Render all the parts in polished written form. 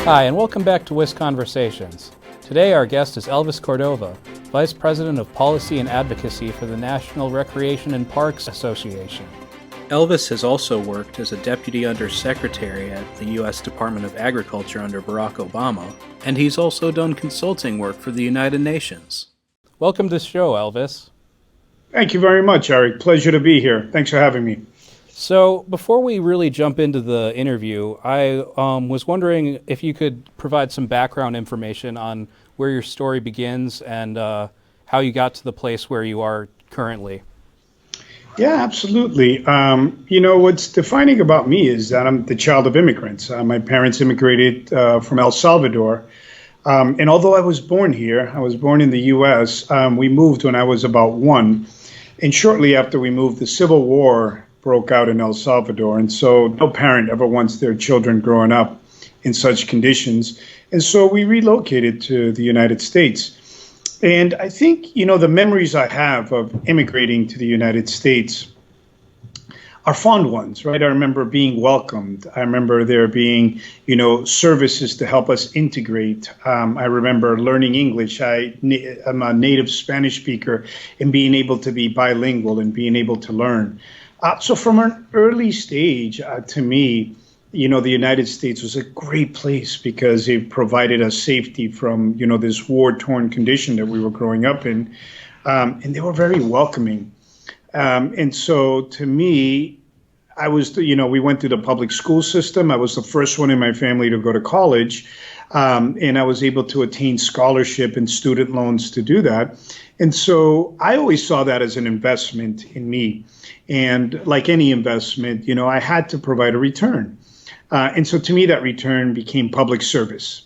Hi, and welcome back to Wisconversations. Today our guest is Elvis Cordova, Vice President of Policy and Advocacy for the National Recreation and Parks Association. Elvis has also worked as a Deputy Undersecretary at the U.S. Department of Agriculture under Barack Obama, and he's also done consulting work for the United Nations. Welcome to the show, Elvis. Thank you very much, Eric. Pleasure to be here. Thanks for having me. So before we really jump into the interview, I was wondering if you could provide some background information on where your story begins and how you got to the place where you are currently. Yeah, absolutely. What's defining about me is that I'm the child of immigrants. My parents immigrated from El Salvador. And although I was born here, I was born in the U.S., we moved when I was about 1. And shortly after we moved, the Civil War broke out in El Salvador. And so no parent ever wants their children growing up in such conditions. And so we relocated to the United States. And I think, the memories I have of immigrating to the United States are fond ones, right? I remember being welcomed. I remember there being, services to help us integrate. I remember learning English. I'm a native Spanish speaker and being able to be bilingual and being able to learn. So from an early stage, to me, the United States was a great place because it provided us safety from, this war-torn condition that we were growing up in. And they were very welcoming. And so to me, I was, we went through the public school system. I was the first one in my family to go to college. And I was able to attain scholarship and student loans to do that. And so I always saw that as an investment in me. And like any investment, I had to provide a return. And so to me, that return became public service.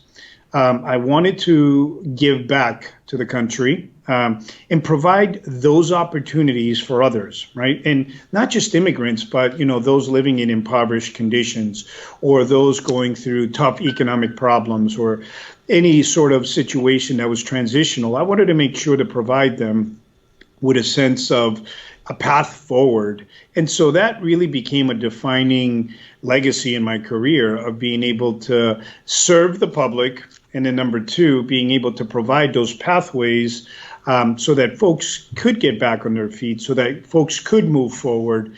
I wanted to give back to the country and provide those opportunities for others, right? And not just immigrants, but, those living in impoverished conditions or those going through tough economic problems or any sort of situation that was transitional. I wanted to make sure to provide them with a sense of a path forward. And so that really became a defining legacy in my career of being able to serve the public. And then number 2, being able to provide those pathways so that folks could get back on their feet, so that folks could move forward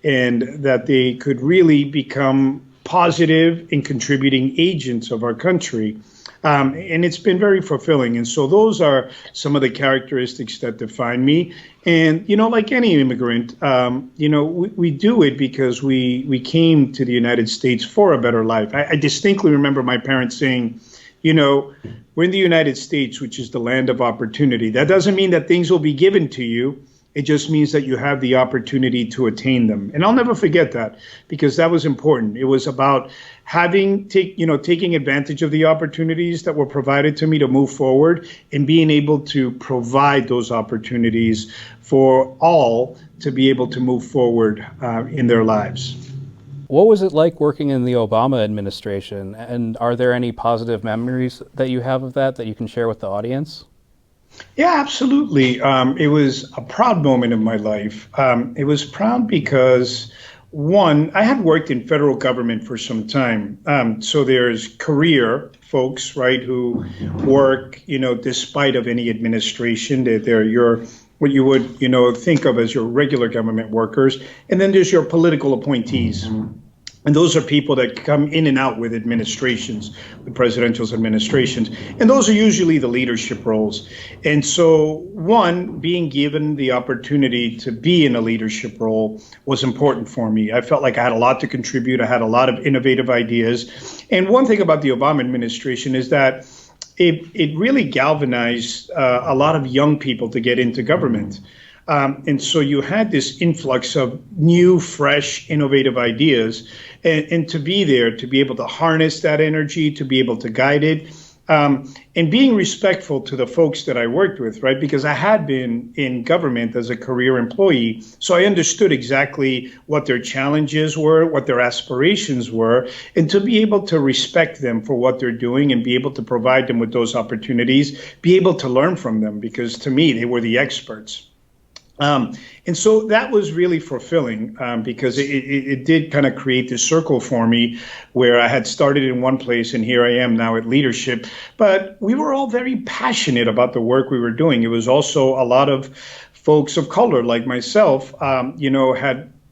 and that they could really become positive and contributing agents of our country. And it's been very fulfilling. And so those are some of the characteristics that define me. And, like any immigrant, we do it because we came to the United States for a better life. I distinctly remember my parents saying, we're in the United States, which is the land of opportunity. That doesn't mean that things will be given to you. It just means that you have the opportunity to attain them. And I'll never forget that because that was important. It was about taking advantage of the opportunities that were provided to me to move forward and being able to provide those opportunities for all to be able to move forward in their lives. What was it like working in the Obama administration? And are there any positive memories that you have of that you can share with the audience? Yeah, absolutely. It was a proud moment of my life. It was proud because, one, I had worked in federal government for some time. So there's career folks, right, who work, despite of any administration. They're your what you would, think of as your regular government workers. And then there's your political appointees. And those are people that come in and out with administrations, with presidential administrations. And those are usually the leadership roles. And so, one, being given the opportunity to be in a leadership role was important for me. I felt like I had a lot to contribute. I had a lot of innovative ideas. And one thing about the Obama administration is that it really galvanized a lot of young people to get into government. And so you had this influx of new, fresh, innovative ideas, and to be there, to be able to harness that energy, to be able to guide it, and being respectful to the folks that I worked with, right? Because I had been in government as a career employee, so I understood exactly what their challenges were, what their aspirations were, and to be able to respect them for what they're doing and be able to provide them with those opportunities, be able to learn from them, because to me, they were the experts. And so that was really fulfilling because it did kind of create this circle for me where I had started in one place and here I am now at leadership. But we were all very passionate about the work we were doing. It was also a lot of folks of color like myself,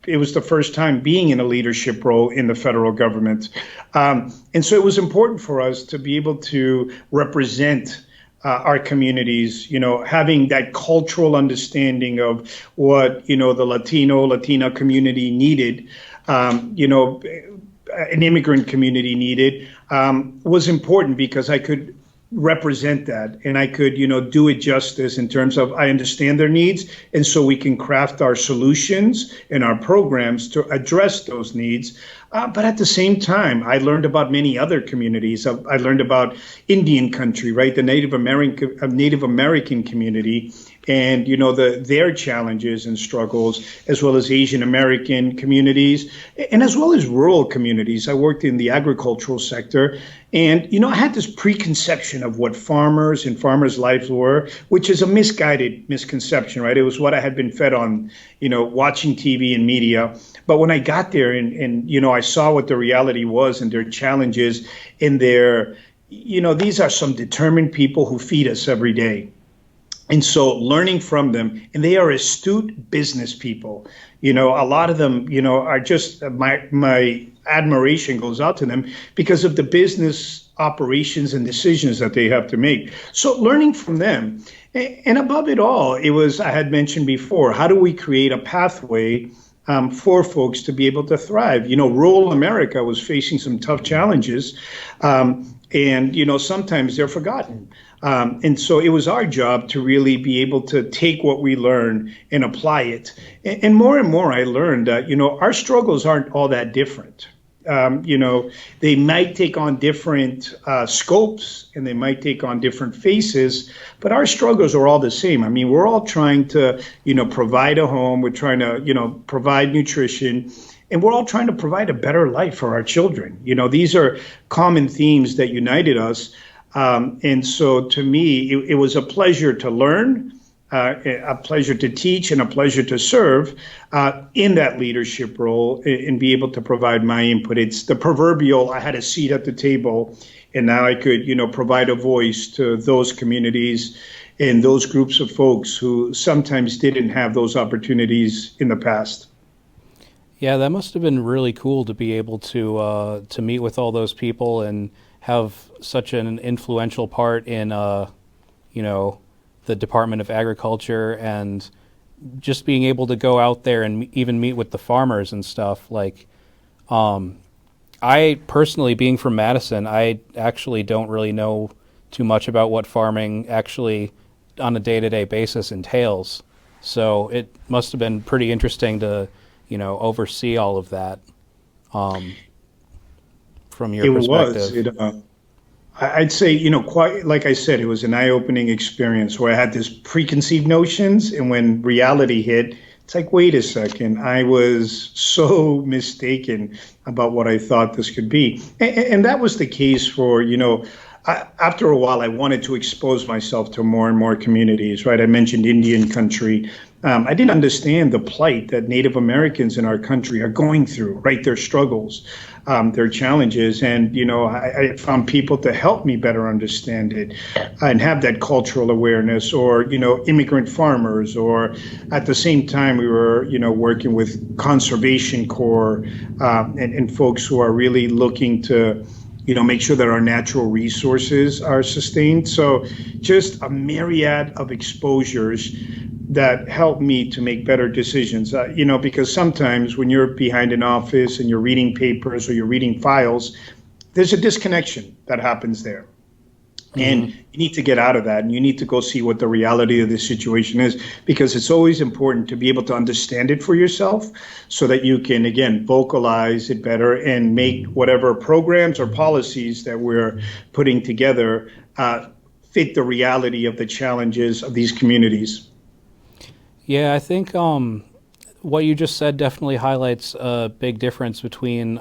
it was the first time being in a leadership role in the federal government. And so it was important for us to be able to represent our communities, having that cultural understanding of what, the Latina community needed, an immigrant community needed, was important because I could represent that and I could, do it justice in terms of I understand their needs. And so we can craft our solutions and our programs to address those needs. But at the same time, I learned about many other communities. I learned about Indian country, right? The Native American community and, their challenges and struggles, as well as Asian American communities and as well as rural communities. I worked in the agricultural sector and, I had this preconception of what farmers and farmers' lives were, which is a misconception, right? It was what I had been fed on, watching TV and media. But when I got there and I saw what the reality was and their challenges and these are some determined people who feed us every day. And so learning from them, and they are astute business people. A lot of them, are just my admiration goes out to them because of the business operations and decisions that they have to make. So learning from them, and above it all, I had mentioned before, how do we create a pathway for folks to be able to thrive? Rural America was facing some tough challenges, and sometimes they're forgotten. And so it was our job to really be able to take what we learned and apply it. And more I learned that, our struggles aren't all that different. They might take on different scopes and they might take on different faces, but our struggles are all the same. I mean, we're all trying to, provide a home. We're trying to, provide nutrition. And we're all trying to provide a better life for our children. These are common themes that united us. And so to me, it was a pleasure to learn, a pleasure to teach, and a pleasure to serve in that leadership role and be able to provide my input. It's the proverbial, I had a seat at the table, and now I could, provide a voice to those communities and those groups of folks who sometimes didn't have those opportunities in the past. Yeah, that must have been really cool to be able to meet with all those people and have such an influential part in, the Department of Agriculture, and just being able to go out there and even meet with the farmers and stuff. Like, I personally, being from Madison, I actually don't really know too much about what farming actually on a day-to-day basis entails. So it must have been pretty interesting to, oversee all of that. From your perspective. It was. I'd say, quite like I said, it was an eye-opening experience where I had this preconceived notions, and when reality hit, it's like, wait a second, I was so mistaken about what I thought this could be. And that was the case for, after a while, I wanted to expose myself to more and more communities, right? I mentioned Indian country. I didn't understand the plight that Native Americans in our country are going through, right? Their struggles, their challenges. And, I found people to help me better understand it and have that cultural awareness, or, immigrant farmers, or at the same time, we were, working with Conservation Corps and folks who are really looking to, make sure that our natural resources are sustained. So just a myriad of exposures that help me to make better decisions, because sometimes when you're behind an office and you're reading papers or you're reading files, there's a disconnection that happens there. Mm-hmm. And you need to get out of that, and you need to go see what the reality of the situation is, because it's always important to be able to understand it for yourself so that you can, again, vocalize it better and make whatever programs or policies that we're putting together fit the reality of the challenges of these communities. Yeah, I think what you just said definitely highlights a big difference between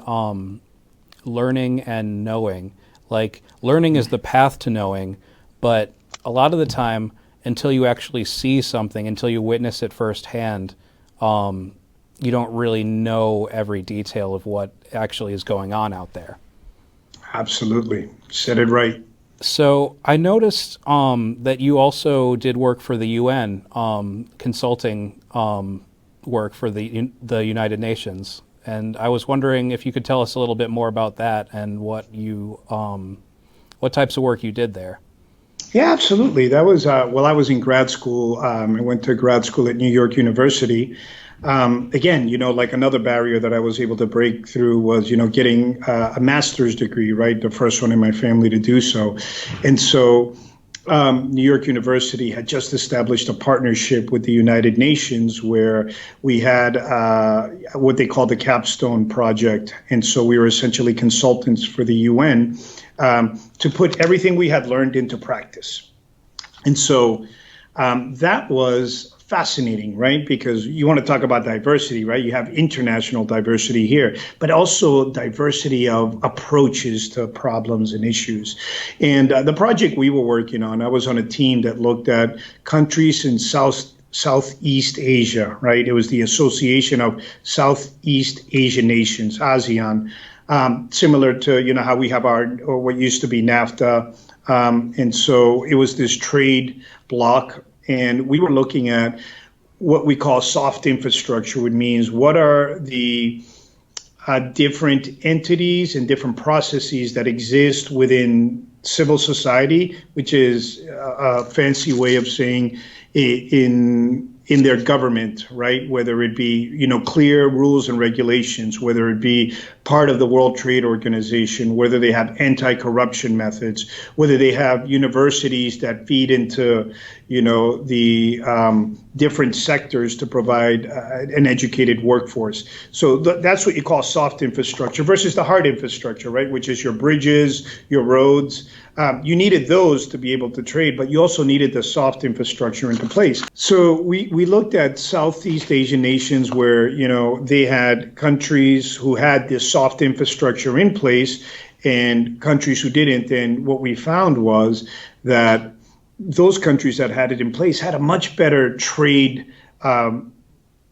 learning and knowing. Like, learning is the path to knowing, but a lot of the time until you actually see something, until you witness it firsthand, you don't really know every detail of what actually is going on out there. Absolutely. Said it right. So I noticed that you also did work for the UN, consulting work for the United Nations, and I was wondering if you could tell us a little bit more about that and what types of work you did there. Yeah, absolutely. That was while I was in grad school. I went to grad school at New York University. Again, like another barrier that I was able to break through was, getting a master's degree, right? The first one in my family to do so. And so New York University had just established a partnership with the United Nations where we had what they called the Capstone Project. And so we were essentially consultants for the UN to put everything we had learned into practice. And so that was fascinating, right? Because you want to talk about diversity, right? You have international diversity here, but also diversity of approaches to problems and issues. And the project we were working on, I was on a team that looked at countries in Southeast Asia, right? It was the Association of Southeast Asian Nations, ASEAN, similar to, how we have or what used to be NAFTA. And so it was this trade bloc. And we were looking at what we call soft infrastructure, which means what are the different entities and different processes that exist within civil society, which is a fancy way of saying in their government, right? Whether it be, clear rules and regulations, whether it be part of the World Trade Organization, whether they have anti-corruption methods, whether they have universities that feed into, the different sectors to provide an educated workforce. So that's what you call soft infrastructure versus the hard infrastructure, right? Which is your bridges, your roads. You needed those to be able to trade, but you also needed the soft infrastructure into place. So we looked at Southeast Asian nations where, they had countries who had this soft infrastructure in place and countries who didn't. And what we found was that those countries that had it in place had a much better trade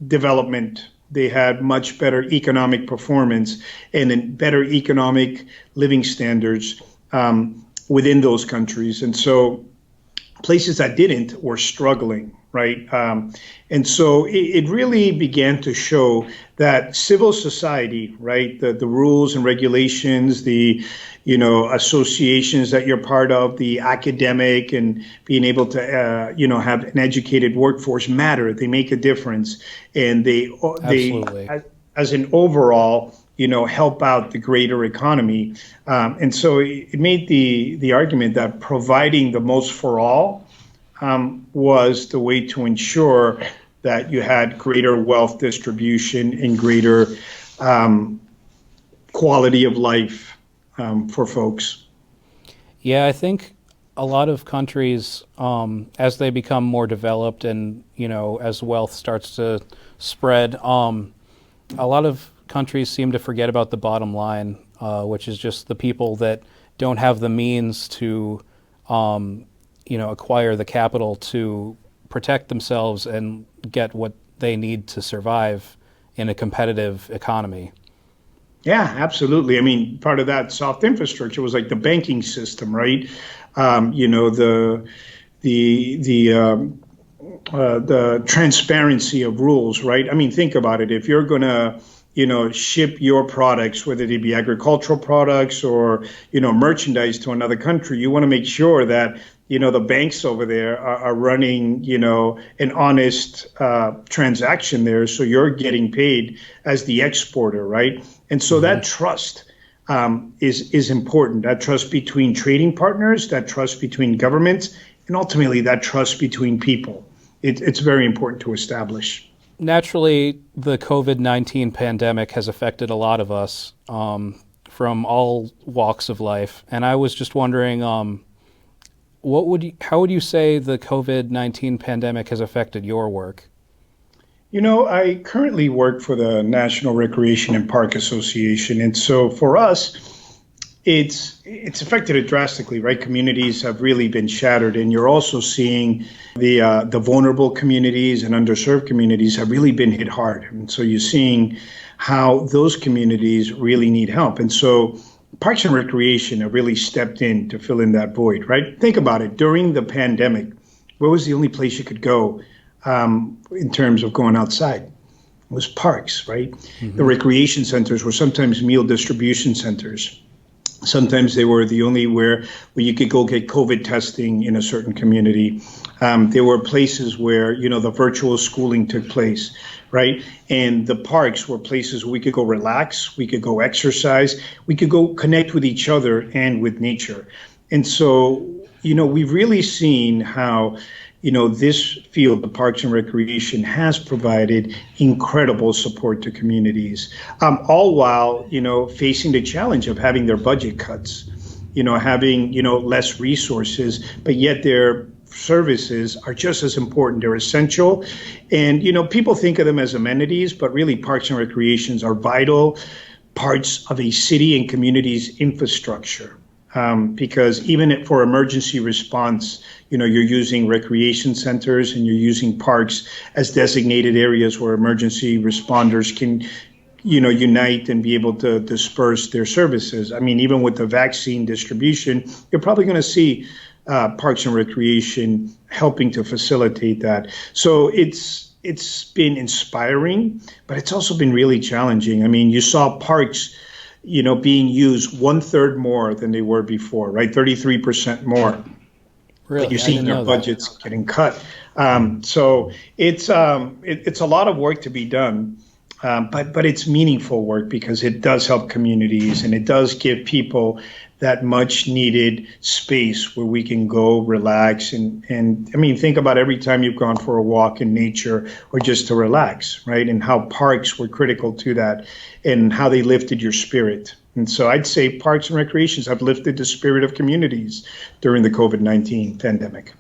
development. They had much better economic performance and then better economic living standards within those countries. And so places that didn't were struggling, right? And so it really began to show that civil society, right, the rules and regulations, the, associations that you're part of, the academic and being able to, have an educated workforce matter. They make a difference. And they as an overall, help out the greater economy. And so it made the argument that providing the most for all was the way to ensure that you had greater wealth distribution and greater quality of life for folks. Yeah, I think a lot of countries, as they become more developed and, as wealth starts to spread, a lot of countries seem to forget about the bottom line, which is just the people that don't have the means to, acquire the capital to protect themselves and get what they need to survive in a competitive economy. Yeah, absolutely. I mean, part of that soft infrastructure was like the banking system, right? The transparency of rules, right? I mean, think about it. If you're going to ship your products, whether they be agricultural products or, merchandise to another country, you want to make sure that, the banks over there are running, an honest transaction there. So you're getting paid as the exporter, right? And so that trust is important. That trust between trading partners, that trust between governments, and ultimately that trust between people. It's very important to establish. Naturally, the COVID-19 pandemic has affected a lot of us from all walks of life. And I was just wondering, how would you say the COVID-19 pandemic has affected your work? I currently work for the National Recreation and Park Association. And so for us, it's affected it drastically, right? Communities have really been shattered, and you're also seeing the vulnerable communities and underserved communities have really been hit hard. And so you're seeing how those communities really need help. And so Parks and Recreation have really stepped in to fill in that void, right? Think about it. During the pandemic, where was the only place you could go in terms of going outside? It was parks, right? The recreation centers were sometimes meal distribution centers. Sometimes they were the only where you could go get COVID testing in a certain community. There were places where, the virtual schooling took place, right? And the parks were places where we could go relax, we could go exercise, we could go connect with each other and with nature. And so, we've really seen how, this field, the Parks and Recreation, has provided incredible support to communities, all while, facing the challenge of having their budget cuts, having, less resources, but yet their services are just as important. They're essential. And, people think of them as amenities, but really Parks and Recreations are vital parts of a city and community's infrastructure. Because even for emergency response, you're using recreation centers and you're using parks as designated areas where emergency responders can, unite and be able to disperse their services. I mean, even with the vaccine distribution, you're probably going to see Parks and Recreation helping to facilitate that. So it's been inspiring, but it's also been really challenging. I mean, you saw parks being used 1/3 more than they were before, right? 33% more. Really? But you're seeing their budgets getting cut. So it's a lot of work to be done, but it's meaningful work because it does help communities and it does give people that much needed space where we can go relax. And I mean, think about every time you've gone for a walk in nature or just to relax, right? And how parks were critical to that and how they lifted your spirit. And so I'd say Parks and Recreations have lifted the spirit of communities during the COVID-19 pandemic.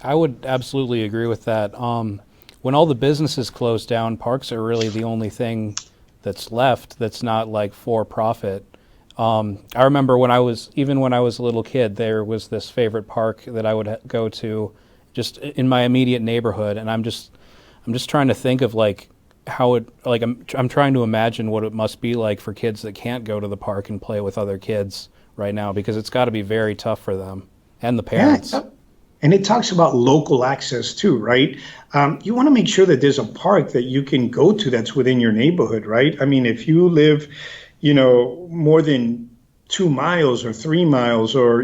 I would absolutely agree with that. When all the businesses closed down, parks are really the only thing that's left that's not like for profit. I remember when I was a little kid, there was this favorite park that I would go to just in my immediate neighborhood. And I'm just trying to think of like how it, like I'm trying to imagine what it must be like for kids that can't go to the park and play with other kids right now, because it's got to be very tough for them and the parents. Yeah, and it talks about local access too, right? You want to make sure that there's a park that you can go to that's within your neighborhood, right? I mean, if you live more than 2 miles or 3 miles or,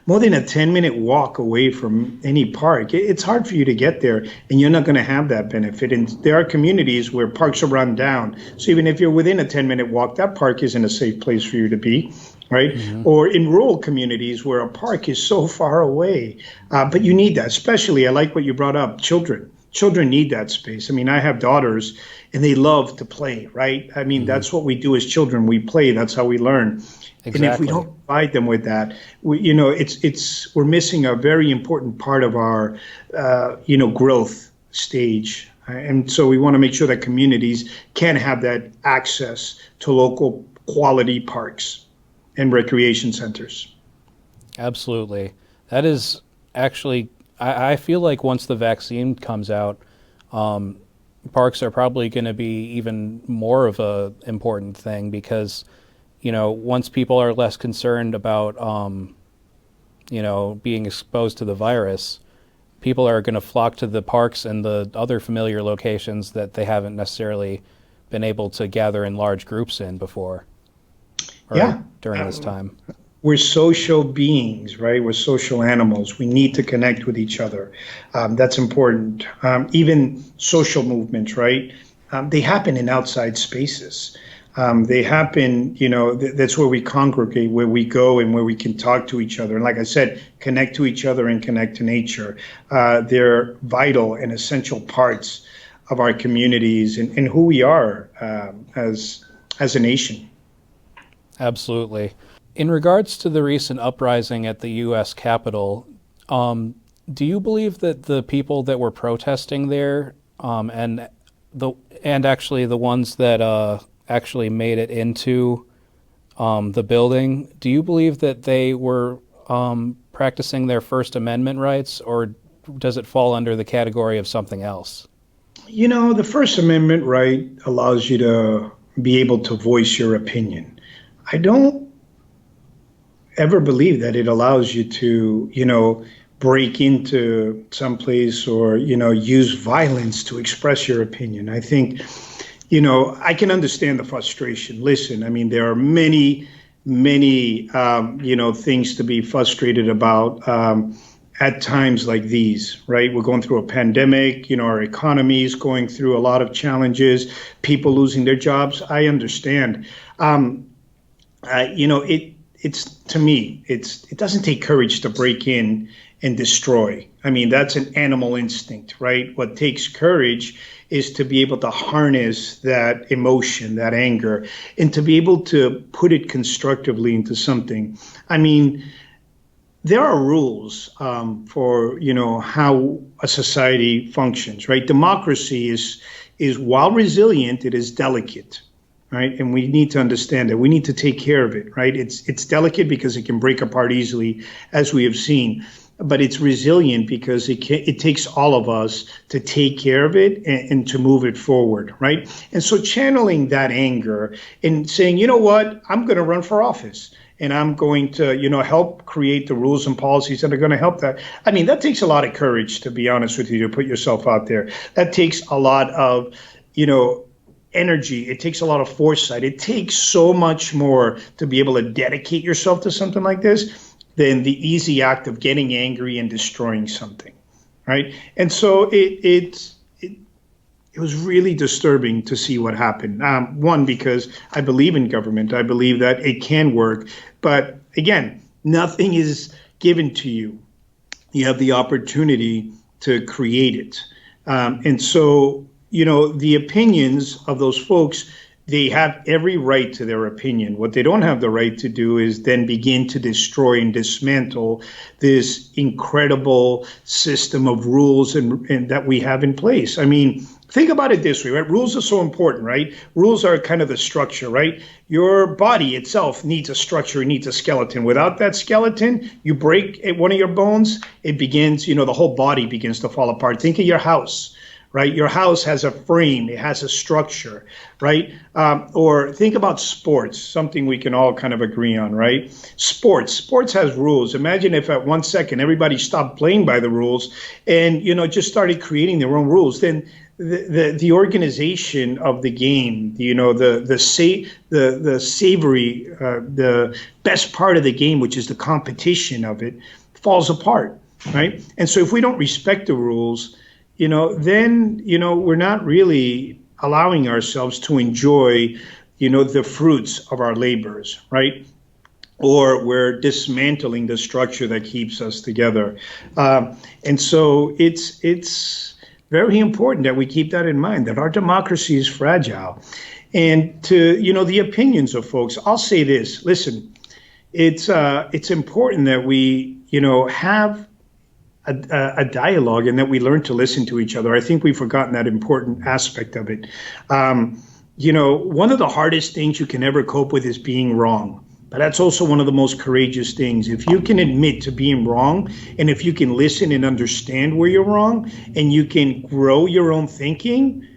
more than a 10-minute walk away from any park, it's hard for you to get there and you're not going to have that benefit. And there are communities where parks are run down. So even if you're within a 10-minute walk, that park isn't a safe place for you to be, right? Mm-hmm. Or in rural communities where a park is so far away. But you need that, especially, I like what you brought up, children. Children need that space. I mean, I have daughters and they love to play, right? I mean, that's what we do as children. We play. That's how we learn. Exactly. And if we don't provide them with that, we're missing a very important part of our, growth stage. And so we want to make sure that communities can have that access to local quality parks and recreation centers. Absolutely. That is actually, I feel like once the vaccine comes out, parks are probably going to be even more of a important thing because, once people are less concerned about, being exposed to the virus, people are going to flock to the parks and the other familiar locations that they haven't necessarily been able to gather in large groups in before. During this time. We're social beings, right? We're social animals. We need to connect with each other. That's important. Even social movements, right? They happen in outside spaces. They happen, that's where we congregate, where we go and where we can talk to each other. And like I said, connect to each other and connect to nature. They're vital and essential parts of our communities and who we are as a nation. Absolutely. In regards to the recent uprising at the U.S. Capitol, do you believe that the people that were protesting there, and actually the ones that actually made it into the building. Do you believe that they were practicing their First Amendment rights, or does it fall under the category of something else? The First Amendment right allows you to be able to voice your opinion. I don't ever believe that it allows you to, break into some place or, use violence to express your opinion. I think, I can understand the frustration. Listen, I mean, there are many, things to be frustrated about at times like these, right? We're going through a pandemic, our economy is going through a lot of challenges, people losing their jobs. I understand. It's to me, it doesn't take courage to break in and destroy. I mean, that's an animal instinct, right? What takes courage is to be able to harness that emotion, that anger, and to be able to put it constructively into something. I mean, there are rules for, how a society functions, right? Democracy is while resilient, it is delicate. Right. And we need to understand that we need to take care of it. Right. It's delicate because it can break apart easily, as we have seen. But it's resilient because it takes all of us to take care of it and to move it forward. Right. And so channeling that anger and saying, you know what, I'm going to run for office and I'm going to, help create the rules and policies that are going to help that. I mean, that takes a lot of courage, to be honest with you, to put yourself out there. That takes a lot of, energy. It takes a lot of foresight. It takes so much more to be able to dedicate yourself to something like this than the easy act of getting angry and destroying something, right? And so it was really disturbing to see what happened. One, because I believe in government. I believe that it can work. But again, nothing is given to you. You have the opportunity to create it. And so the opinions of those folks, they have every right to their opinion. What they don't have the right to do is then begin to destroy and dismantle this incredible system of rules and that we have in place. I mean, think about it this way, right? Rules are so important, right? Rules are kind of the structure, right? Your body itself needs a structure, it needs a skeleton. Without that skeleton, you break one of your bones, it begins, the whole body begins to fall apart. Think of your house. Right, your house has a frame, it has a structure, right? Or think about sports, something we can all kind of agree on, right? Sports has rules. Imagine if at 1 second everybody stopped playing by the rules and just started creating their own rules. Then the organization of the game, the savory, the best part of the game, which is the competition of it, falls apart, right? And so if we don't respect the rules, then, we're not really allowing ourselves to enjoy, the fruits of our labors, right? Or we're dismantling the structure that keeps us together. And so it's very important that we keep that in mind, that our democracy is fragile. And to, the opinions of folks, I'll say this, listen, it's important that we, have a dialogue and that we learn to listen to each other. I think we've forgotten that important aspect of it. One of the hardest things you can ever cope with is being wrong. But that's also one of the most courageous things. If you can admit to being wrong, and if you can listen and understand where you're wrong, and you can grow your own thinking,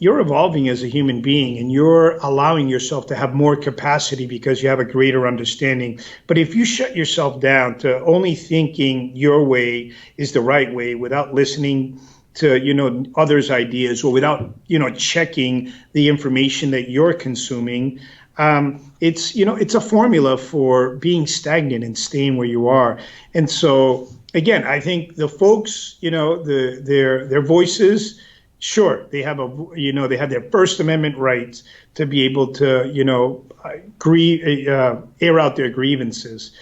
you're evolving as a human being and you're allowing yourself to have more capacity because you have a greater understanding. But if you shut yourself down to only thinking your way is the right way without listening to, others' ideas or without, checking the information that you're consuming, it's a formula for being stagnant and staying where you are. And so, again, I think the folks, their voices, sure, they have they have their First Amendment rights to be able to, air out their grievances.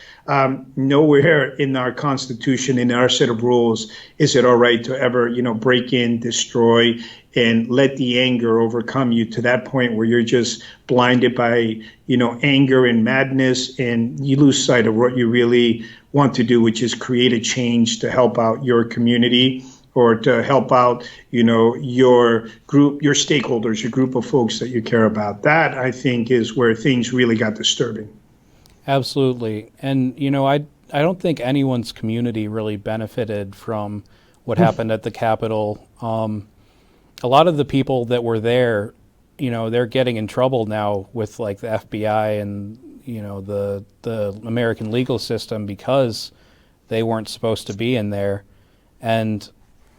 Nowhere in our Constitution, in our set of rules, is it all right to ever, break in, destroy, and let the anger overcome you to that point where you're just blinded by, anger and madness, and you lose sight of what you really want to do, which is create a change to help out your community or to help out, your group, your stakeholders, your group of folks that you care about. That, I think, is where things really got disturbing. Absolutely. And, I don't think anyone's community really benefited from what happened at the Capitol. A lot of the people that were there, they're getting in trouble now with like the FBI and, the American legal system because they weren't supposed to be in there. And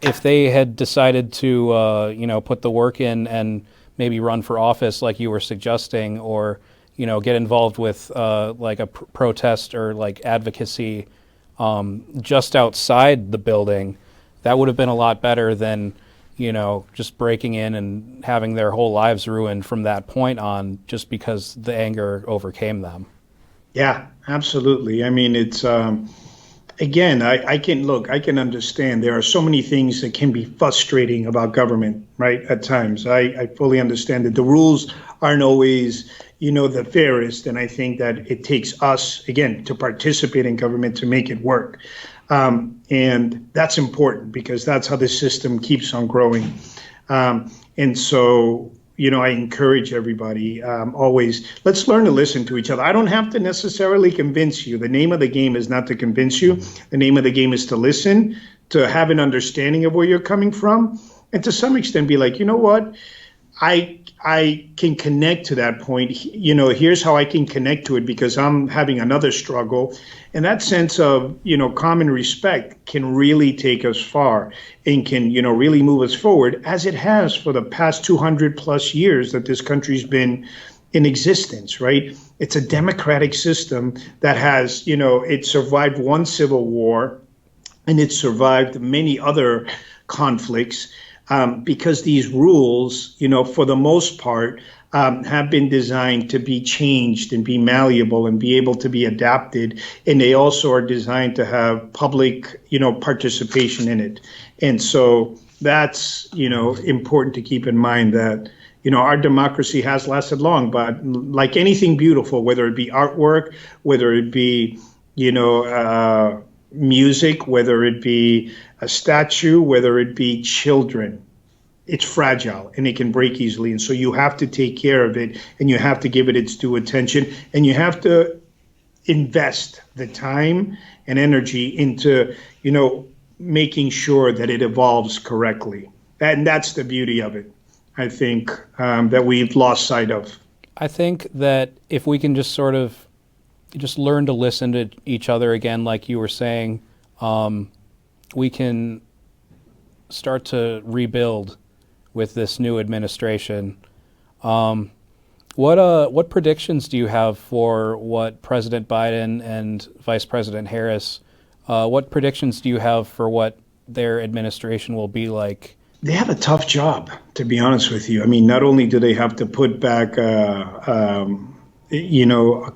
if they had decided to, put the work in and maybe run for office like you were suggesting, or get involved with like a protest or like advocacy just outside the building, that would have been a lot better than just breaking in and having their whole lives ruined from that point on, just because the anger overcame them. Yeah, absolutely. I mean, it's again, I can understand there are so many things that can be frustrating about government, right? At times, I fully understand that the rules aren't always, the fairest. And I think that it takes us, again, to participate in government to make it work. And that's important because that's how the system keeps on growing. And so, I encourage everybody always, let's learn to listen to each other. I don't have to necessarily convince you. The name of the game is not to convince you. The name of the game is to listen, to have an understanding of where you're coming from, and to some extent be like, you know what? I can connect to that point. Here's how I can connect to it because I'm having another struggle. And that sense of, common respect can really take us far and can, really move us forward, as it has for the past 200 plus years that this country's been in existence, right? It's a democratic system that has, it survived one civil war and it survived many other conflicts. Because these rules, for the most part, have been designed to be changed and be malleable and be able to be adapted. And they also are designed to have public, participation in it. And so that's, important to keep in mind that, our democracy has lasted long, but like anything beautiful, whether it be artwork, whether it be, music, whether it be a statue, whether it be children, it's fragile and it can break easily. And so you have to take care of it and you have to give it its due attention and you have to invest the time and energy into, making sure that it evolves correctly. And that's the beauty of it, I think, that we've lost sight of. I think that if we can just sort of just learn to listen to each other again, like you were saying, we can start to rebuild with this new administration. What predictions do you have for what President Biden and Vice President Harris, what predictions do you have for what their administration will be like? They have a tough job, to be honest with you. I mean, not only do they have to put back a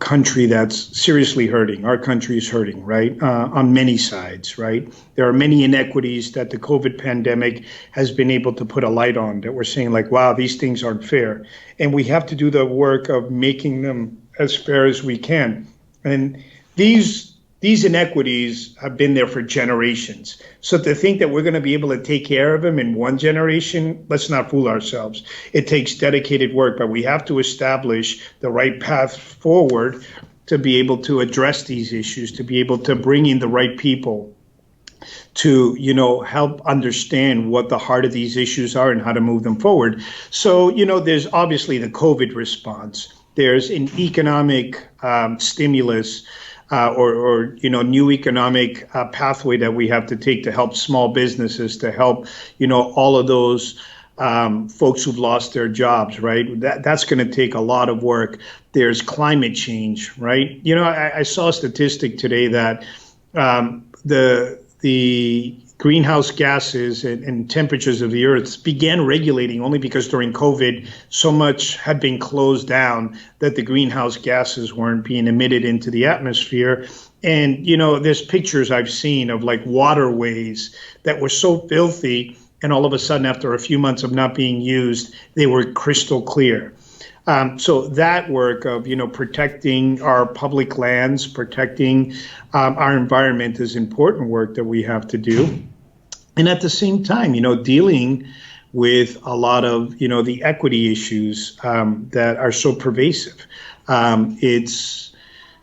country that's seriously hurting. Our country is hurting, right? On many sides, right? There are many inequities that the COVID pandemic has been able to put a light on that we're saying like, wow, these things aren't fair. And we have to do the work of making them as fair as we can. And these inequities have been there for generations. So to think that we're going to be able to take care of them in one generation, let's not fool ourselves. It takes dedicated work, but we have to establish the right path forward to be able to address these issues, to be able to bring in the right people to, help understand what the heart of these issues are and how to move them forward. So, there's obviously the COVID response. There's an economic stimulus or new economic pathway that we have to take to help small businesses, to help, all of those folks who've lost their jobs, right? That's going to take a lot of work. There's climate change, right? I saw a statistic today that the greenhouse gases and temperatures of the earth began regulating only because during COVID, so much had been closed down that the greenhouse gases weren't being emitted into the atmosphere. And, there's pictures I've seen of like waterways that were so filthy. And all of a sudden, after a few months of not being used, they were crystal clear. So that work of, protecting our public lands, protecting our environment is important work that we have to do. And at the same time, dealing with a lot of, the equity issues that are so pervasive. It's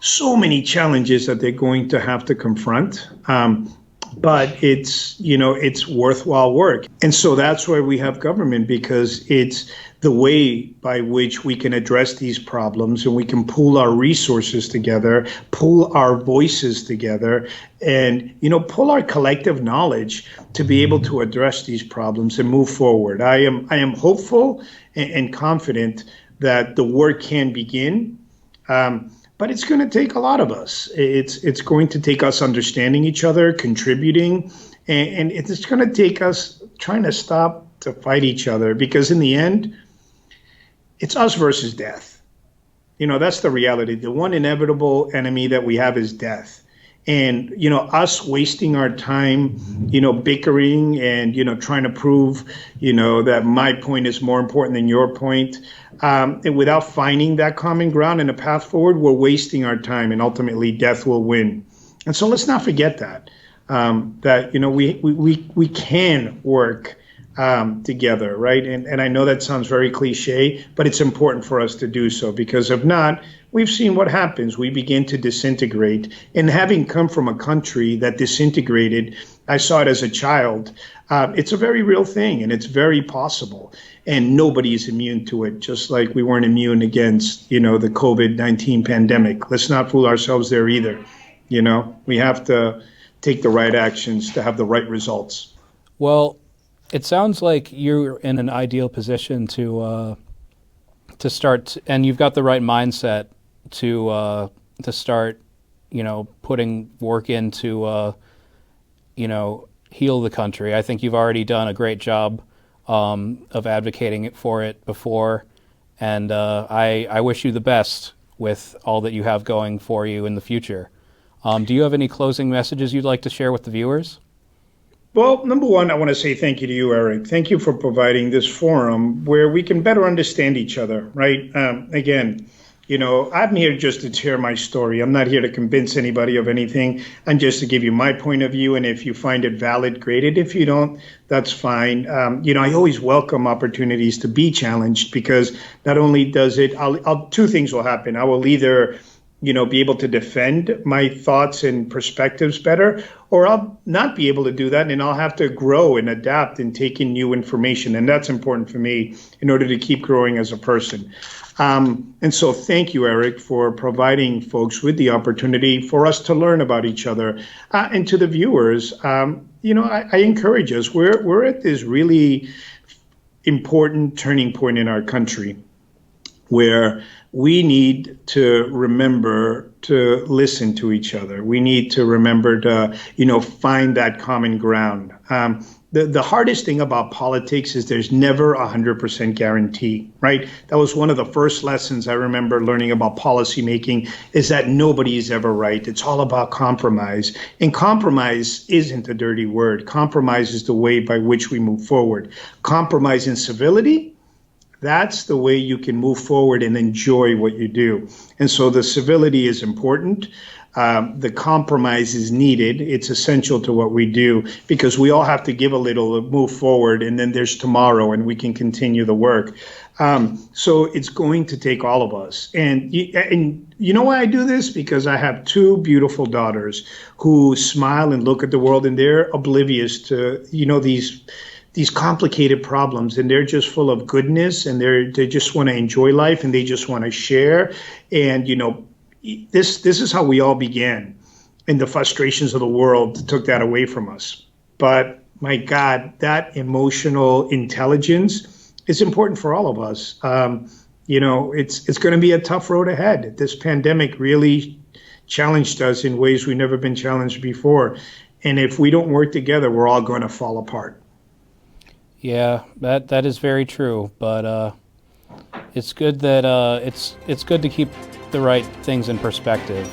so many challenges that they're going to have to confront. But it's worthwhile work. And so that's why we have government, because it's the way by which we can address these problems, and we can pool our resources together, pool our voices together, and, pull our collective knowledge to be able to address these problems and move forward. I am hopeful and confident that the work can begin. But it's going to take a lot of us. It's going to take us understanding each other, contributing, and it's going to take us trying to stop to fight each other, because in the end, it's us versus death. That's the reality. The one inevitable enemy that we have is death. And, us wasting our time, bickering and, trying to prove, that my point is more important than your point. And without finding that common ground and a path forward, we're wasting our time, and ultimately death will win. And so let's not forget that, we can work together, right? And I know that sounds very cliche, but it's important for us to do so, because if not, we've seen what happens. We begin to disintegrate. And having come from a country that disintegrated, I saw it as a child. It's a very real thing, and it's very possible. And nobody is immune to it, just like we weren't immune against, the COVID-19 pandemic. Let's not fool ourselves there either. We have to take the right actions to have the right results. Well, it sounds like you're in an ideal position to start, and you've got the right mindset to start, putting work into, heal the country. I think you've already done a great job of advocating for it before, and I wish you the best with all that you have going for you in the future. Do you have any closing messages you'd like to share with the viewers? Well, number one, I want to say thank you to you, Eric. Thank you for providing this forum where we can better understand each other, right? Again, I'm here just to share my story. I'm not here to convince anybody of anything. I'm just to give you my point of view. And if you find it valid, great. And if you don't, that's fine. I always welcome opportunities to be challenged, because not only does it, two things will happen. I will either be able to defend my thoughts and perspectives better, or I'll not be able to do that, and I'll have to grow and adapt and take in new information. And that's important for me in order to keep growing as a person. And so thank you, Eric, for providing folks with the opportunity for us to learn about each other. And to the viewers, I encourage us. We're at this really important turning point in our country, where we need to remember to listen to each other. We need to remember to, find that common ground. The hardest thing about politics is there's never 100% guarantee, right? That was one of the first lessons I remember learning about policymaking, is that nobody is ever right. It's all about compromise. And compromise isn't a dirty word. Compromise is the way by which we move forward. Compromise in civility, that's the way you can move forward and enjoy what you do. And so the civility is important. The compromise is needed. It's essential to what we do, because we all have to give a little to move forward, and then there's tomorrow and we can continue the work. So it's going to take all of us. And you know why I do this? Because I have two beautiful daughters who smile and look at the world, and they're oblivious to, these complicated problems, and they're just full of goodness, and they just want to enjoy life, and they just want to share. And, this is how we all began, and the frustrations of the world took that away from us. But my God, that emotional intelligence is important for all of us. It's going to be a tough road ahead. This pandemic really challenged us in ways we've never been challenged before. And if we don't work together, we're all going to fall apart. Yeah, that is very true. But it's good that it's good to keep the right things in perspective.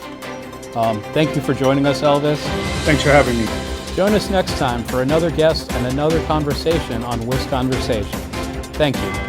Thank you for joining us, Elvis. Thanks for having me. Join us next time for another guest and another conversation on Wisconversations. Thank you.